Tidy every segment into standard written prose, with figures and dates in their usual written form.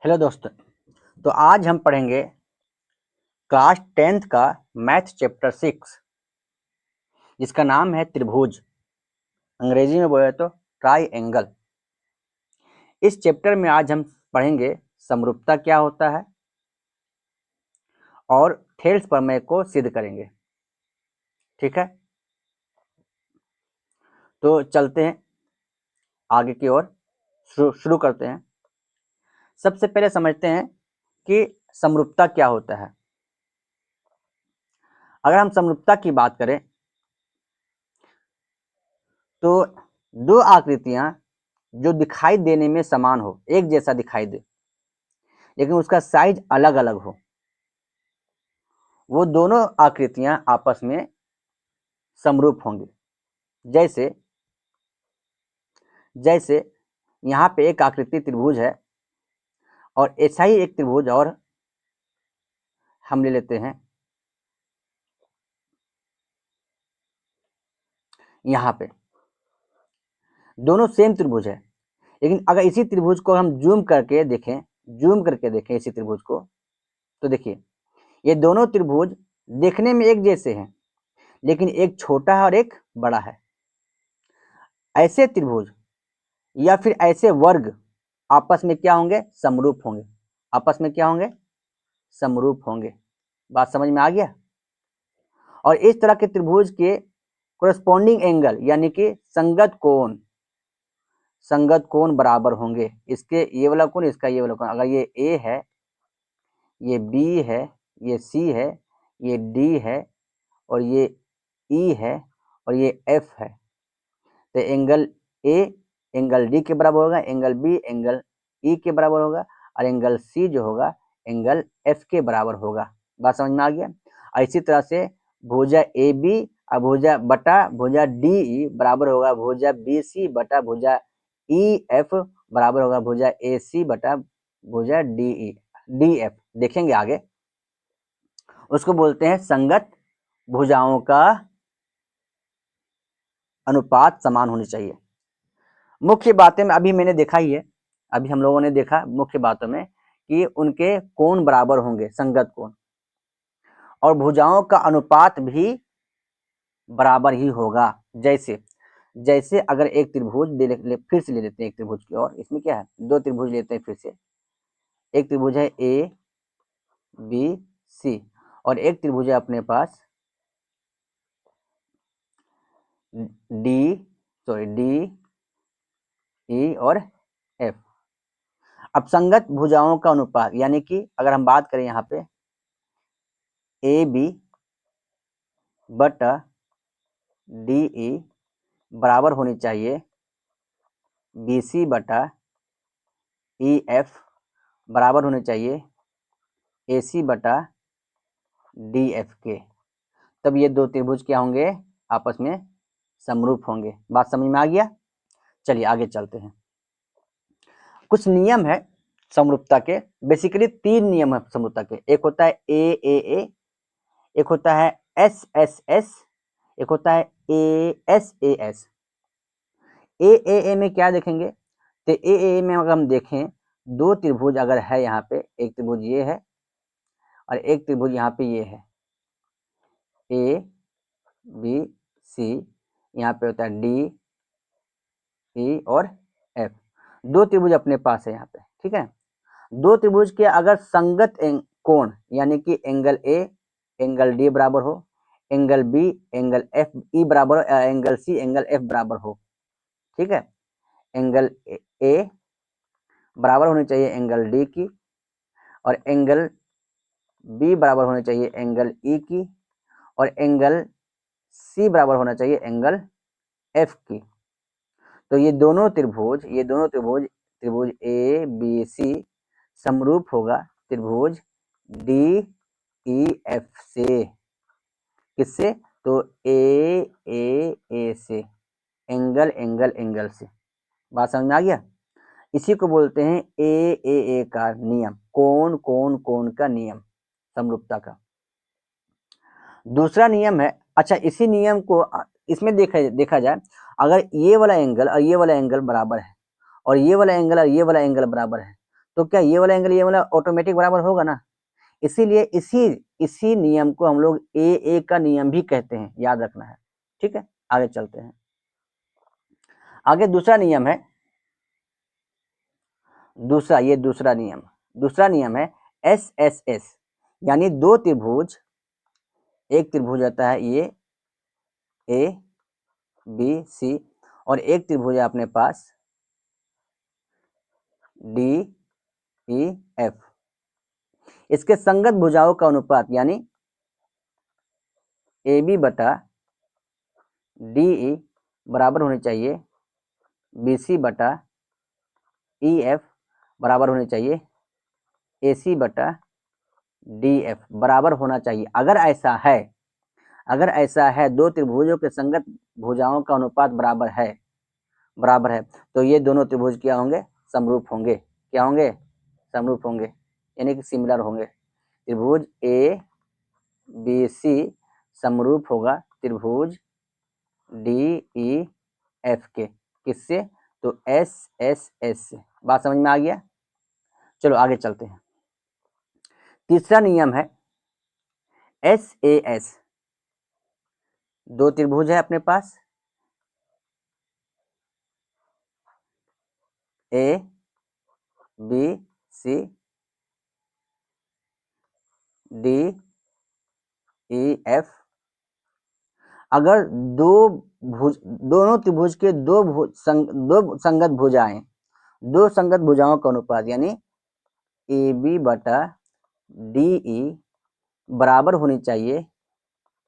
Hello दोस्तों। तो आज हम पढ़ेंगे क्लास 10th का मैथ चैप्टर 6 जिसका नाम है त्रिभुज। अंग्रेजी में बोले तो ट्राइएंगल। इस चैप्टर में आज हम पढ़ेंगे समरूपता क्या होता है और थेल्स प्रमेय को सिद्ध करेंगे। ठीक है, तो चलते हैं आगे की ओर। शुरू करते हैं। सबसे पहले समझते हैं कि समरूपता क्या होता है। अगर हम समरूपता की बात करें तो दो आकृतियां जो दिखाई देने में समान हो, एक जैसा दिखाई दे, लेकिन उसका साइज अलग अलग हो, वो दोनों आकृतियां आपस में समरूप होंगी। जैसे जैसे यहाँ पे एक आकृति त्रिभुज है और ऐसा ही एक त्रिभुज और हम ले लेते हैं यहाँ पे। दोनों सेम त्रिभुज है, लेकिन अगर इसी त्रिभुज को हम जूम करके देखें इसी त्रिभुज को, तो देखिए ये दोनों त्रिभुज देखने में एक जैसे हैं, लेकिन एक छोटा है और एक बड़ा है। ऐसे त्रिभुज या फिर ऐसे वर्ग आपस में क्या होंगे? समरूप होंगे। आपस में क्या होंगे? समरूप होंगे। बात समझ में आ गया? और इस तरह के त्रिभुज के कोरस्पॉन्डिंग एंगल यानी कि संगत कोण बराबर होंगे। इसके ये वाला कोण, इसका ये वाला कोण। अगर ये ए है, ये बी है, ये सी है, ये डी है और ये ई है और ये एफ है, तो एंगल ए एंगल डी के बराबर होगा, एंगल बी एंगल ई के बराबर होगा और एंगल सी जो होगा एंगल एफ के बराबर होगा। बात समझ में आ गया? और इसी तरह से भुजा ए बी और भुजा डी ई बराबर होगा भुजा बी सी बटा भुजा ई एफ बराबर होगा भुजा ए सी बटा भुजा डी एफ। देखेंगे आगे। उसको बोलते हैं संगत भुजाओं का अनुपात समान होनी चाहिए। मुख्य बातें में अभी मैंने देखा ही है, अभी हम लोगों ने देखा मुख्य बातों में कि उनके कोण बराबर होंगे, संगत कोण, और भुजाओं का अनुपात भी बराबर ही होगा। जैसे अगर एक त्रिभुज फिर से ले लेते हैं एक त्रिभुज की, और इसमें क्या है, दो त्रिभुज लेते हैं फिर से। एक त्रिभुज है ए बी सी और एक त्रिभुज है अपने पास डी ई और एफ। अब संगत भुजाओं का अनुपात यानी कि अगर हम बात करें यहाँ पे ए बी बटा डी ई बराबर होनी चाहिए बी सी बटा ई एफ बराबर होने चाहिए ए सी बटा डी एफ के। तब ये दो त्रिभुज क्या होंगे? आपस में समरूप होंगे। बात समझ में आ गया? चलिए आगे चलते हैं। कुछ नियम है समरूपता के। बेसिकली तीन नियम है समरूपता के। एक होता है ए, एक होता है एस, एक होता है एस। ए में क्या देखेंगे? तो ए में अगर हम देखें, दो त्रिभुज अगर है यहाँ पे, एक त्रिभुज ये है और एक त्रिभुज यहाँ पे ये है, ए बी सी, यहाँ पे होता है डी ई और एफ। दो त्रिभुज अपने पास है यहाँ पे, ठीक है। दो त्रिभुज के अगर संगत कोण यानी कि एंगल ए एंगल डी बराबर हो, angle B angle F E बराबर हो, एंगल सी एंगल एफ बराबर हो, ठीक है। एंगल ए बराबर होनी चाहिए एंगल डी की और एंगल बी बराबर होनी चाहिए एंगल ई की और एंगल सी बराबर होना चाहिए एंगल एफ की। तो ये दोनों त्रिभुज ए बी सी समरूप होगा त्रिभुज डी ई एफ से। किससे? तो ए से, एंगल से। बात समझ में आ गया? इसी को बोलते हैं ए का नियम, कोण का नियम, समरूपता का। दूसरा नियम है, अच्छा इसी नियम को इसमें देखा जाए, अगर ये वाला एंगल और ये वाला एंगल बराबर है और ये वाला एंगल और ये वाला एंगल बराबर है, तो क्या ये वाला एंगल ये वाला ऑटोमेटिक बराबर होगा ना। इसीलिए इसी नियम को हम लोग ए का नियम भी कहते हैं, याद रखना है। ठीक है, आगे चलते हैं। आगे दूसरा नियम है, दूसरा नियम है SSS, यानी दो त्रिभुज, एक त्रिभुज आता है ये ABC और एक त्रिभुज है अपने पास DEF। इसके संगत भुजाओं का अनुपात यानी AB बटा DE बराबर होनी चाहिए BC बटा EF बराबर होनी चाहिए AC बटा DF बराबर होना चाहिए। अगर ऐसा है दो त्रिभुजों के संगत भुजाओं का अनुपात बराबर है तो ये दोनों त्रिभुज क्या होंगे, समरूप होंगे। क्या होंगे, समरूप होंगे, यानी कि सिमिलर होंगे। त्रिभुज ABC समरूप होगा त्रिभुज DEF के, किससे, तो SSS से। बात समझ में आ गया। चलो आगे चलते हैं। तीसरा नियम है SAS। दो त्रिभुज है अपने पास ABC DEF। अगर दोनों त्रिभुज के दो संगत भुजाओं का अनुपात यानी AB बटा DE बराबर होनी चाहिए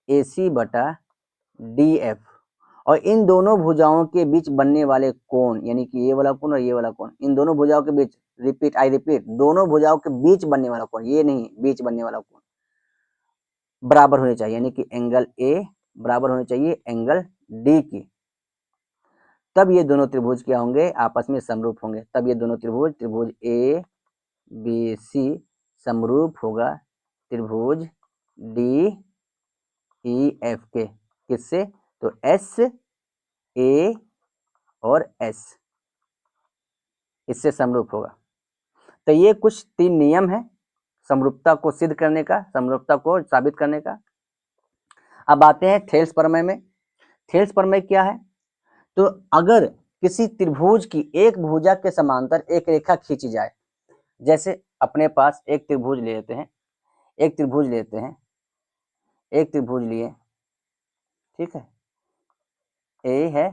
AC बटा DF, और इन दोनों भुजाओं के बीच बनने वाले कोण यानी कि ये वाला कोण और ये वाला कोण, इन दोनों भुजाओं के बीच, रिपीट दोनों भुजाओं के बीच बनने वाला कोण, ये नहीं बीच बनने वाला कोण बराबर होने चाहिए, यानी कि एंगल A बराबर होने चाहिए एंगल D की। तब ये दोनों त्रिभुज क्या होंगे, आपस में समरूप होंगे। तब ये दोनों त्रिभुज ABC समरूप होगा त्रिभुज DEF के, किससे, तो SA और S इससे समरूप होगा। तो ये कुछ 3 नियम है समरूपता को सिद्ध करने का, समरूपता को साबित करने का। अब आते हैं थेल्स प्रमेय में। थेल्स प्रमेय क्या है, तो अगर किसी त्रिभुज की एक भुजा के समांतर एक रेखा खींची जाए, जैसे अपने पास एक त्रिभुज लेते हैं, एक त्रिभुज लिए, ठीक है, A है,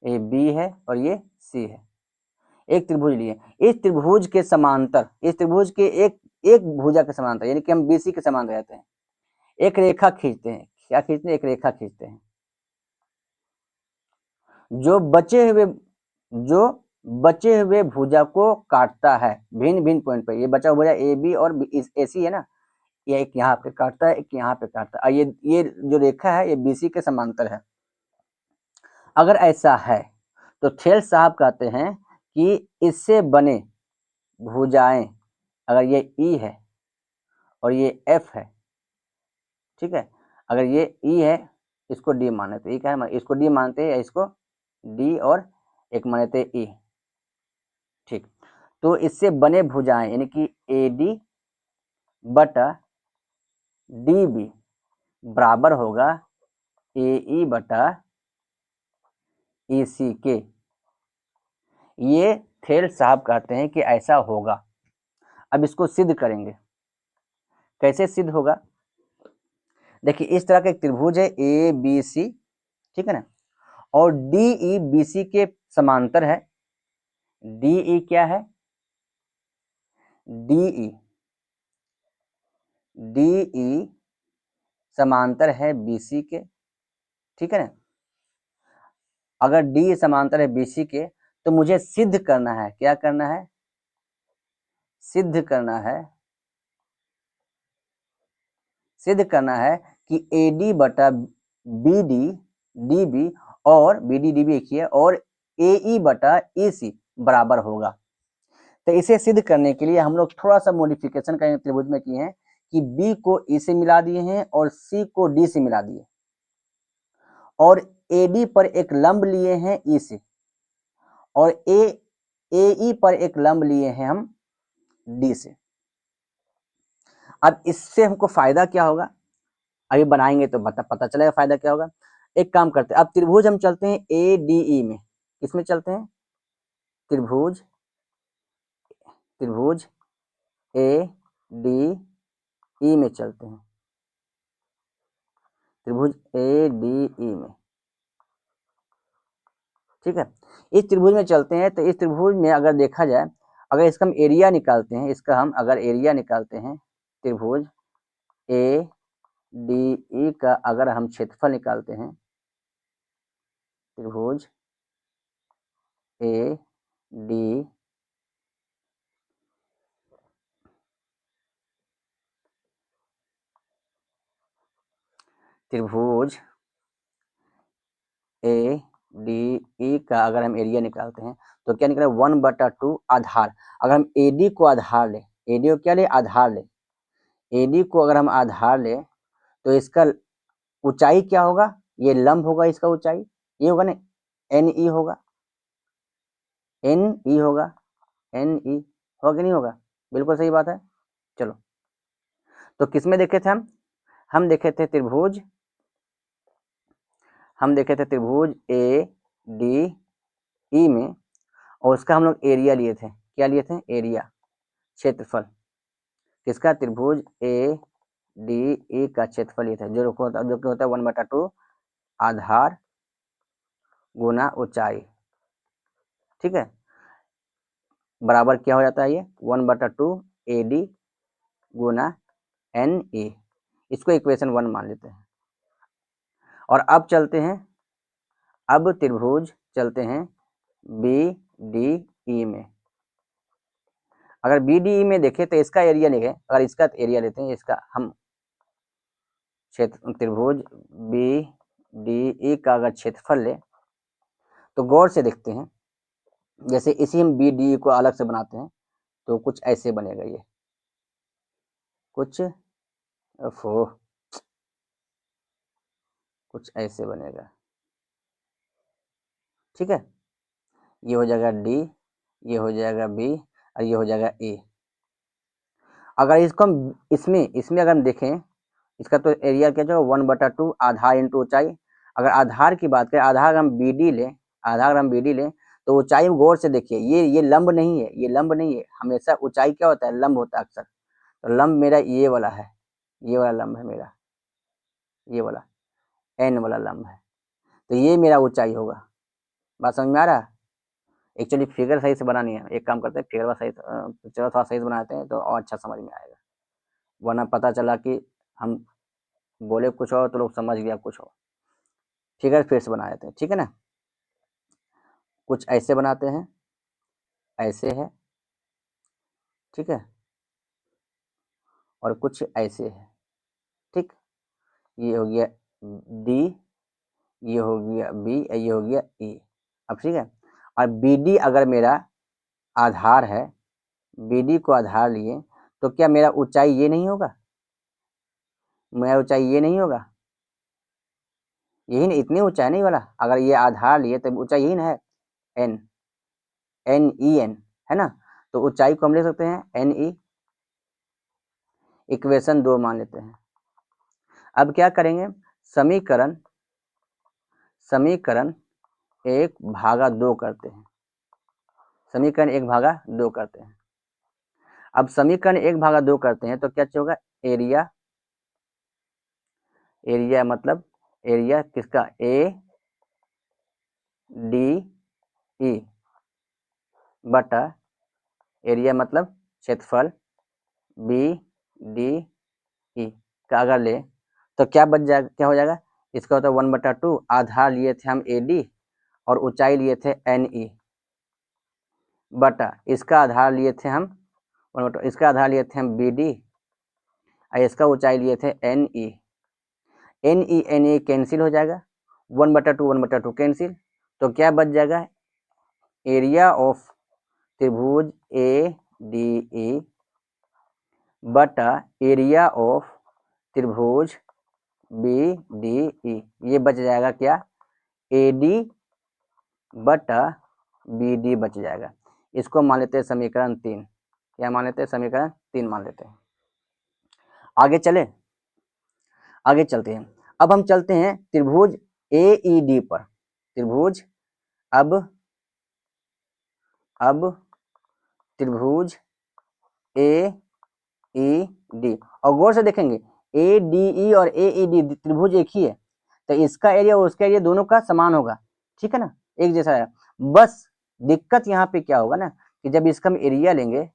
ये B है और ये C है, एक त्रिभुज लिए। इस त्रिभुज के समांतर, इस त्रिभुज के एक भुजा के समांतर यानी कि हम BC के समांतर रहते हैं, एक रेखा खींचते हैं। क्या खींचते हैं, एक रेखा खींचते हैं। जो बचे हुए भुजा को काटता है भिन्न भिन्न पॉइंट पर। ये बचा हुआ भुजा AB और AC है ना, ये एक यहाँ पे काटता है, एक यहाँ पे काटता है। ये जो रेखा है ये BC के समांतर है। अगर ऐसा है तो थेल्स साहब कहते हैं कि इससे बने भुजाएं, अगर ये E है और ये F है, ठीक है, अगर ये E है, इसको D माने तो E क्या है, इसको D मानते हैं या इसको D और एक मानते E, ठीक। तो इससे बने भुजाएं यानी कि AD बटा DB बराबर होगा AE बटा EC के। ये थेल्स साहब कहते हैं कि ऐसा होगा। अब इसको सिद्ध करेंगे। कैसे सिद्ध होगा, देखिए इस तरह का एक त्रिभुज है ABC, ठीक है ना, और DE BC के समांतर है। DE क्या है, DE समांतर है BC के, ठीक है ना। अगर DE समांतर है BC के तो मुझे सिद्ध करना है, क्या करना है, सिद्ध करना है कि AD बटा BD DB और BD DB लिखिए और AE बटा EC बराबर होगा। तो इसे सिद्ध करने के लिए हम लोग थोड़ा सा मॉडिफिकेशन करेंगे त्रिभुज में किए हैं कि B को E से मिला दिए हैं और C को D से मिला दिए, और AD पर एक लंब लिए हैं E से, और AE पर एक लंब लिए हैं हम D से। अब इससे हमको फायदा क्या होगा, अभी बनाएंगे तो पता चलेगा फायदा क्या होगा। एक काम करते हैं, अब त्रिभुज हम चलते हैं ADE में। किसमें चलते हैं? त्रिभुज ADE में चलते हैं। त्रिभुज ADE में, ठीक है। इस त्रिभुज में चलते हैं, तो इस त्रिभुज में अगर देखा जाए, अगर इसका हम एरिया निकालते हैं, इसका हम अगर एरिया निकालते हैं, त्रिभुज ADE का अगर हम क्षेत्रफल निकालते हैं, त्रिभुज ADE त्रिभुज ADE का अगर हम एरिया निकालते हैं तो क्या निकला? 1/2 आधार। अगर हम AD को आधार ले, AD को क्या ले? आधार ले। AD को अगर हम आधार ले तो इसका ऊंचाई क्या होगा? ये लंब होगा, इसका ऊंचाई ये होगा ना, NE होगा, NE होगा, NE होगा कि नहीं होगा? बिल्कुल सही बात है। चलो, तो किसमें देखे थे हम देखे थे त्रिभुज, ADE में, और उसका हम लोग एरिया लिए थे। क्या लिए थे? एरिया, क्षेत्रफल। किसका? त्रिभुज ADE का क्षेत्रफल लिए थे, जो कि होता है 1/2 आधार गुना ऊंचाई, ठीक है। बराबर क्या हो जाता है ये? 1/2 AD गुना NE। इसको इक्वेशन 1 मान लेते हैं। और अब चलते हैं, अब त्रिभुज चलते हैं BDE में। अगर BDE में देखें तो इसका एरिया लेंगे, अगर इसका एरिया लेते हैं, इसका हम क्षेत्र त्रिभुज BDE का अगर क्षेत्रफल ले तो गौर से देखते हैं, जैसे इसी हम BDE को अलग से बनाते हैं तो कुछ ऐसे बनेगा, ये कुछ ऐसे बनेगा, ठीक है। ये हो जाएगा D, ये हो जाएगा B, और ये हो जाएगा A। अगर इसको हम इसमें अगर हम देखें, इसका तो एरिया क्या जो 1/2 आधार इंटू ऊंचाई। अगर आधार की बात करें, आधार हम BD लें, आधार हम BD लें तो ऊंचाई गौर से देखिए, ये लंब नहीं है, ये लंब नहीं है। हमेशा ऊंचाई क्या होता है? लंब होता है अक्सर। तो लंब मेरा ये वाला है, ये वाला लंब है मेरा, ये वाला N वाला लंब है, तो ये मेरा ऊंचाई होगा। बात समझ में आ रहा है? एक्चुअली फिगर सही से बनानी है, एक काम करते हैं, फिगर सही पिक्चर थोड़ा सही से बनाते हैं तो और अच्छा समझ में आएगा, वरना पता चला कि हम बोले कुछ और तो लोग समझ गया कुछ और। फिगर फिर से बना देते हैं, ठीक है ना। कुछ ऐसे बनाते हैं, ऐसे है, ठीक है, और कुछ ऐसे है, ठीक। ये हो गया D, ये हो गया B, ये हो गया E। अब ठीक है, और BD अगर मेरा आधार है, BD को आधार लिए तो क्या मेरा ऊंचाई ये नहीं होगा? मेरा ऊंचाई ये नहीं होगा? यही ना, इतनी ऊंचाई नहीं वाला। अगर ये आधार लिए तो ऊंचाई यही ना है, N, NEN, है ना। तो ऊंचाई को हम ले सकते हैं NE। इक्वेशन 2 मान लेते हैं। अब क्या करेंगे? समीकरण 1/2 करते हैं, समीकरण 1/2 करते हैं। अब समीकरण 1/2 करते हैं तो क्या होगा? एरिया, एरिया मतलब एरिया किसका? ADE बटा एरिया मतलब क्षेत्रफल BDE का अगर ले तो क्या बच जाएगा? क्या हो जाएगा? इसका होता है 1/2 आधार लिए थे हम AD और ऊंचाई लिए थे NE बटा इसका आधार लिए थे हम इसका आधार लिए थे हम BD और इसका ऊंचाई लिए थे NE। NE कैंसिल हो जाएगा, 1/2 कैंसिल, तो क्या बच जाएगा? एरिया ऑफ त्रिभुज ADE बटा एरिया ऑफ त्रिभुज BDE। ये बच जाएगा क्या? AD बटा BD बच जाएगा। इसको मान लेते हैं समीकरण 3। क्या मान लेते हैं? समीकरण 3 मान लेते हैं। आगे चले, आगे चलते हैं। अब हम चलते हैं त्रिभुज AED पर। त्रिभुज अब त्रिभुज AED, और गौर से देखेंगे ADE और AED त्रिभुज एक ही है, तो इसका एरिया और उसका एरिया दोनों का समान होगा, ठीक है ना, एक जैसा है। बस दिक्कत यहाँ पे क्या होगा ना कि जब इसका हम एरिया लेंगे,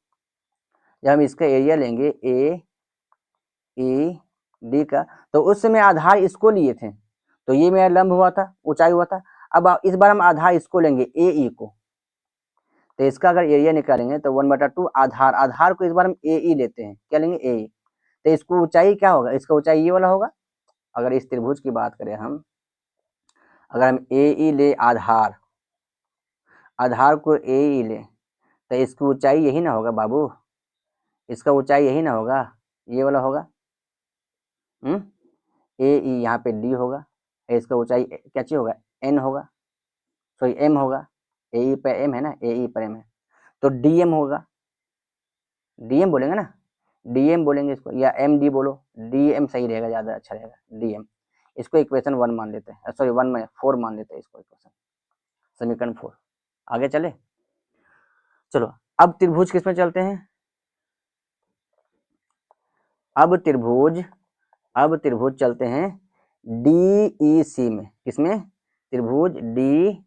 जब हम इसका एरिया लेंगे AED का, तो उस समय आधार इसको लिए थे, तो ये मेरा लंब हुआ था, ऊंचाई हुआ था। अब इस बार हम आधार इसको लेंगे AE को, तो इसका अगर एरिया निकालेंगे तो 1/2 आधार को इस बार हम AE लेते हैं, क्या लेंगे? AE। तो इसको ऊंचाई क्या होगा? इसका ऊंचाई ये वाला होगा। अगर इस त्रिभुज की बात करें हम, अगर हम AE ले आधार को AE ले, तो इसकी ऊंचाई यही ना होगा बाबू, इसका ऊंचाई यही ना होगा, ये वाला होगा। AE यहाँ पे D होगा, इसका ऊंचाई क्या चीज होगा? N होगा, सॉरी M होगा। AE पे M है ना, AE पर M है, तो DM होगा। DM बोलेंगे ना, DM बोलेंगे इसको, या MD बोलो, DM सही रहेगा, ज़्यादा अच्छा रहेगा, DM। इसको इक्वेशन 1 मान लेते हैं, सॉरी 1 में 4 मान लेते हैं इसको, इक्वेशन समीकरण 4। आगे चले, चलो अब त्रिभुज किस में चलते हैं? अब त्रिभुज चलते हैं DEC में। किसमें? त्रिभुज DE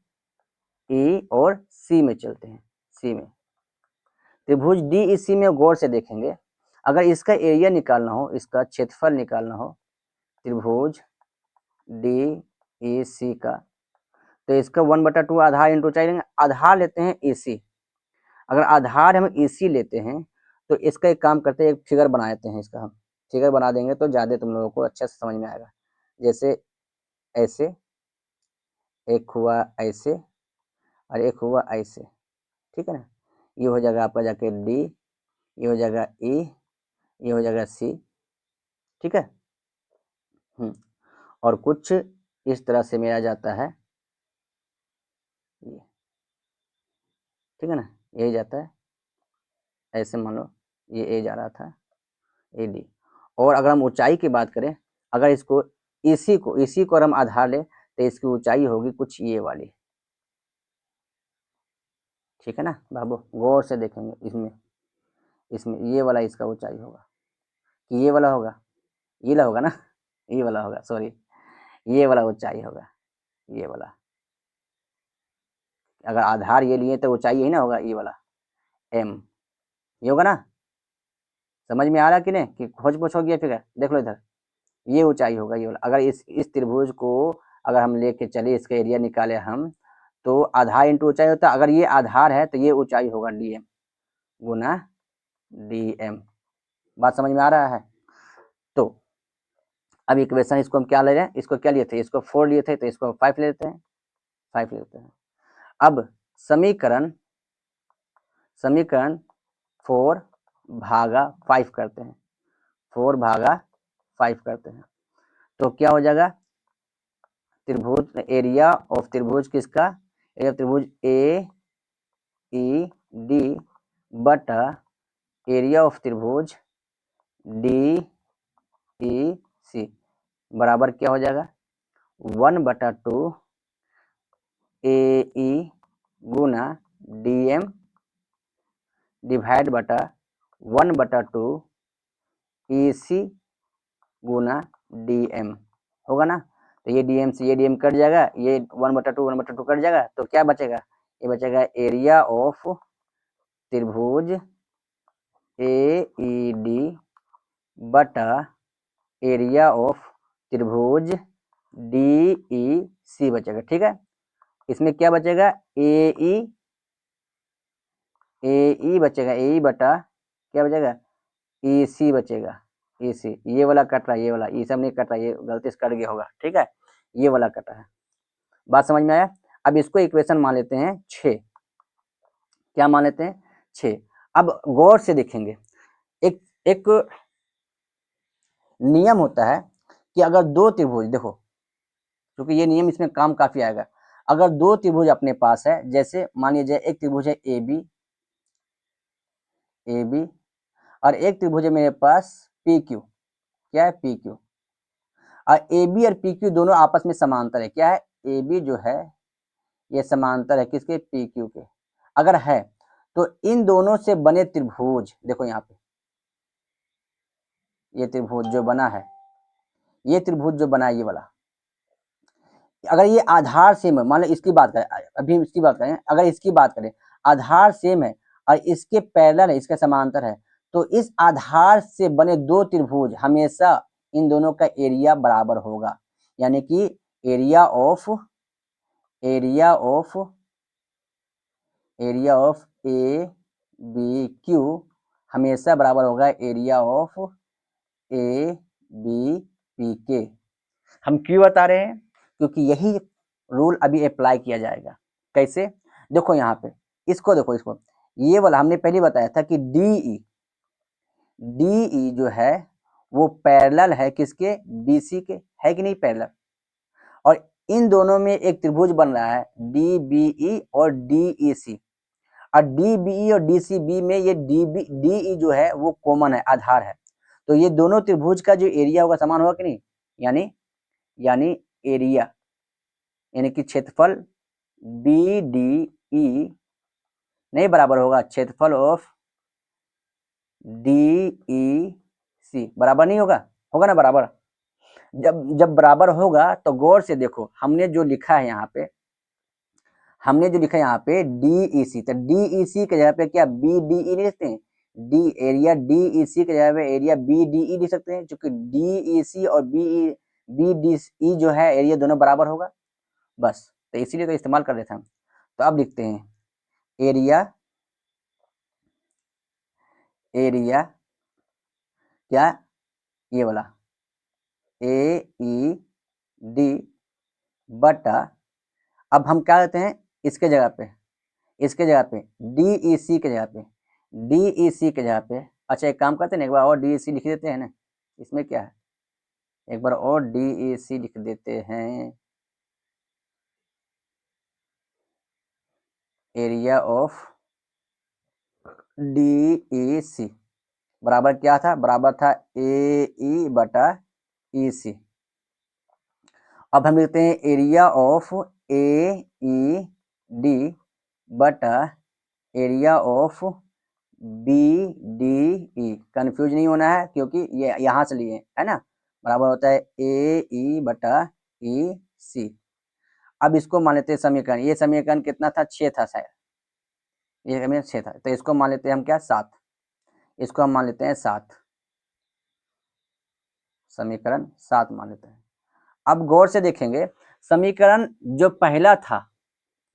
और C में चलते हैं, C में। त्रिभुज DEC में गौर से देखेंगे, अगर इसका एरिया निकालना हो, इसका क्षेत्रफल निकालना हो, त्रिभुज DEC का, तो इसका 1/2 आधार इंटू ऊंचाई लेंगे। आधार लेते हैं EC, अगर आधार हम EC लेते हैं तो इसका एक काम करते हैं, एक फिगर बना देते हैं, इसका हम फिगर बना देंगे तो ज़्यादा तुम लोगों को अच्छे से समझ में आएगा। जैसे ऐसे, एक हुआ ऐसे और एक हुआ ऐसे, ठीक है ना। ये हो जाएगा आपका जाके D, ये हो जाएगा E, ये हो जाएगा C, ठीक है। और कुछ इस तरह से मेरा जाता है ये, ठीक है ना, यही जाता है ऐसे, मान लो ये A जा रहा था, AD। और अगर हम ऊंचाई की बात करें, अगर इसको EC को अगर हम आधार ले, तो इसकी ऊंचाई होगी कुछ ये वाली, ठीक है ना बाबू, गौर से देखेंगे इसमें ये वाला इसका ऊंचाई होगा, कि ये वाला होगा, ये वाला होगा ना, ये वाला होगा, सॉरी, ये वाला ऊंचाई होगा, ये वाला। अगर आधार ये लिए तो ऊंचाई यही ना होगा, ये वाला M, ये होगा ना। समझ में आ रहा कि नहीं, कि खोज पोछ हो गया फिगर? देख लो इधर, ये ऊंचाई होगा, ये वाला। अगर इस त्रिभुज को अगर हम लेके चले, इसका एरिया निकाले हम, तो आधार इंटू ऊंचाई होता है। अगर ये आधार है तो ये ऊंचाई होगा DM गुना DM। बात समझ में आ रहा है? तो अब इक्वेशन, इसको हम क्या ले रहे हैं? इसको क्या लिए थे? इसको 4 लिए थे, तो इसको 5 लेते हैं, 5 लेते हैं। अब समीकरण 4 भागा 5 करते हैं, 4 भागा 5 करते हैं, तो क्या हो जाएगा? त्रिभुज एरिया ऑफ त्रिभुज किसका? एरिया त्रिभुज AED बटा एरिया ऑफ त्रिभुज DEC बराबर क्या हो जाएगा? 1/2 AE गुना DM डिवाइड बटा 1/2 EC गुना DM होगा ना। तो ये DM से ये DM कट जाएगा, ये 1/2 कट जाएगा, तो क्या बचेगा? ये बचेगा एरिया ऑफ त्रिभुज AED बटा एरिया ऑफ त्रिभुज DEC बचेगा, ठीक है। इसमें क्या बचेगा? AE बचेगा, AE बटा क्या बचेगा? EC बचेगा, EC। ये वाला कट रहा है, ये वाला, ये सब नहीं कट रहा, ये गलती से कट गया होगा, ठीक है, ये वाला कटा है। बात समझ में आया? अब इसको इक्वेशन मान लेते हैं 6। क्या मान लेते हैं? 6। अब गौर से देखेंगे, एक नियम होता है कि अगर दो त्रिभुज, देखो क्योंकि ये नियम इसमें काम काफी आएगा। अगर दो त्रिभुज अपने पास है, जैसे मान लीजिए एक त्रिभुज है AB ए बी, और एक त्रिभुज है मेरे पास पी क्यू, क्या है पी क्यू, और ए बी और पी क्यू दोनों आपस में समांतर है, क्या है ए बी जो है ये समांतर है किसके पी क्यू के, अगर है तो इन दोनों से बने त्रिभुज, देखो यहाँ पे ये त्रिभुज जो बना है, ये त्रिभुज जो बना है ये वाला, अगर ये आधार सेम है, मान लो इसकी बात करें, अभी इसकी बात करें, अगर इसकी बात करें आधार सेम है और इसके पैरेलल है, इसका समांतर है, तो इस आधार से बने दो त्रिभुज हमेशा इन दोनों का एरिया बराबर होगा, यानी कि area of A B Q हमेशा बराबर होगा area of A B P के। हम क्यों बता रहे हैं, क्योंकि यही रूल अभी अप्लाई किया जाएगा। कैसे, देखो यहाँ पे इसको देखो, इसको ये वाला हमने पहले बताया था कि डी जो है वो पैरेलल है किसके बीसी के, है कि नहीं पैरेलल, और इन दोनों में एक त्रिभुज बन रहा है डी बी ई और डी ई सी, और डी बी ई और डी सी बी में ये डी ई जो है वो कॉमन है, आधार है, तो ये दोनों त्रिभुज का जो एरिया होगा समान होगा कि नहीं, यानी एरिया यानी कि क्षेत्रफल बी डी ई नहीं बराबर होगा क्षेत्रफल ऑफ डी ई सी, बराबर नहीं होगा, होगा ना बराबर। जब बराबर होगा तो गौर से देखो हमने जो लिखा है यहाँ पे, डी ई सी, तो डी ई सी के जगह पे क्या बी डी ई लिखते हैं, डी एरिया डी ई सी के जगह पे एरिया बी डी ई लिख सकते हैं, क्योंकि डी ई सी और बी डी ई जो है एरिया दोनों बराबर होगा, बस तो इसीलिए तो इस्तेमाल कर रहे थे हम। तो अब लिखते हैं एरिया क्या, ये वाला ए ई डी बटा, अब हम क्या कहते हैं इसके जगह पे डी ई सी के जगह पे, अच्छा एक काम करते हैं एक बार और डी ई सी लिख देते हैं ना, इसमें क्या है एक बार और डी ई सी लिख देते हैं, एरिया ऑफ डी ई सी बराबर क्या था, बराबर था ए ई बटा ई सी। अब हम लिखते हैं area of A E D बटा area of B D E, confuse नहीं होना है क्योंकि ये यहाँ से लिए है ना, बराबर होता है ए ई बटा ई सी। अब इसको मान लेते हैं समीकरण, ये समीकरण कितना था 6 था शायद, ये समीकरण 6 था, तो इसको मान लेते हैं हम क्या 7, इसको हम मान लेते हैं 7, समीकरण 7 मान लेते हैं। अब गौर से देखेंगे समीकरण जो पहला था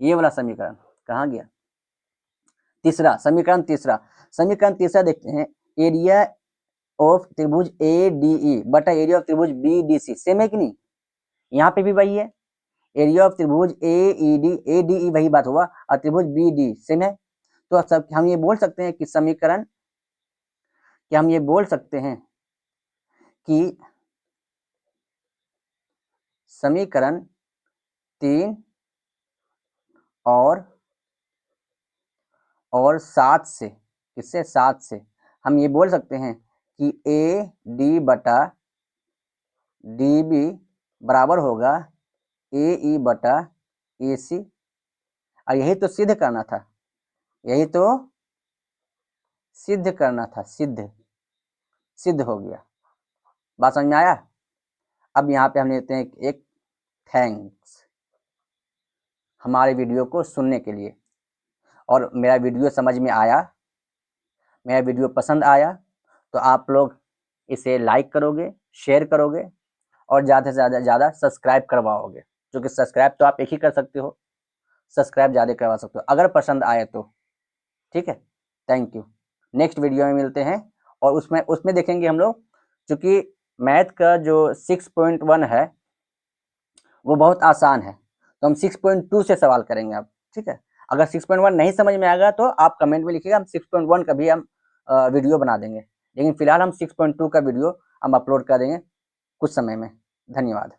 ये वाला समीकरण कहाँ गया, समीकरण तीसरा देखते हैं, एरिया ऑफ त्रिभुज ए डी ई बटा एरिया ऑफ त्रिभुज बी डी सी, सेम है कि नहीं, यहाँ पे भी वही है, एरिया ऑफ त्रिभुज ए डी ई वही बात हुआ, और त्रिभुज बी डी सेम है, तो सब हम ये बोल सकते हैं कि समीकरण, क्या हम ये बोल सकते हैं कि समीकरण 3 और 7 से, किससे 7 से हम ये बोल सकते हैं कि ए डी बटा डी बी बराबर होगा ए ई बटा ए सी, और यही तो सिद्ध करना था, सिद्ध हो गया, बात समझ में आया। अब यहाँ पे हम लेते हैं एक थैंक्स हमारे वीडियो को सुनने के लिए, और मेरा वीडियो समझ में आया, मेरा वीडियो पसंद आया तो आप लोग इसे लाइक करोगे, शेयर करोगे और ज़्यादा से ज़्यादा सब्सक्राइब करवाओगे, क्योंकि सब्सक्राइब तो आप एक ही कर सकते हो, सब्सक्राइब ज़्यादा करवा सकते हो अगर पसंद आए तो, ठीक है। थैंक यू, नेक्स्ट वीडियो में मिलते हैं, और उसमें देखेंगे हम लोग, क्योंकि मैथ का जो 6.1 है वो बहुत आसान है, तो हम 6.2 से सवाल करेंगे अब, ठीक है। अगर 6.1 नहीं समझ में आएगा तो आप कमेंट में लिखिएगा, हम 6.1 का भी हम वीडियो बना देंगे, लेकिन फिलहाल हम 6.2 का वीडियो हम अपलोड कर देंगे कुछ समय में। धन्यवाद।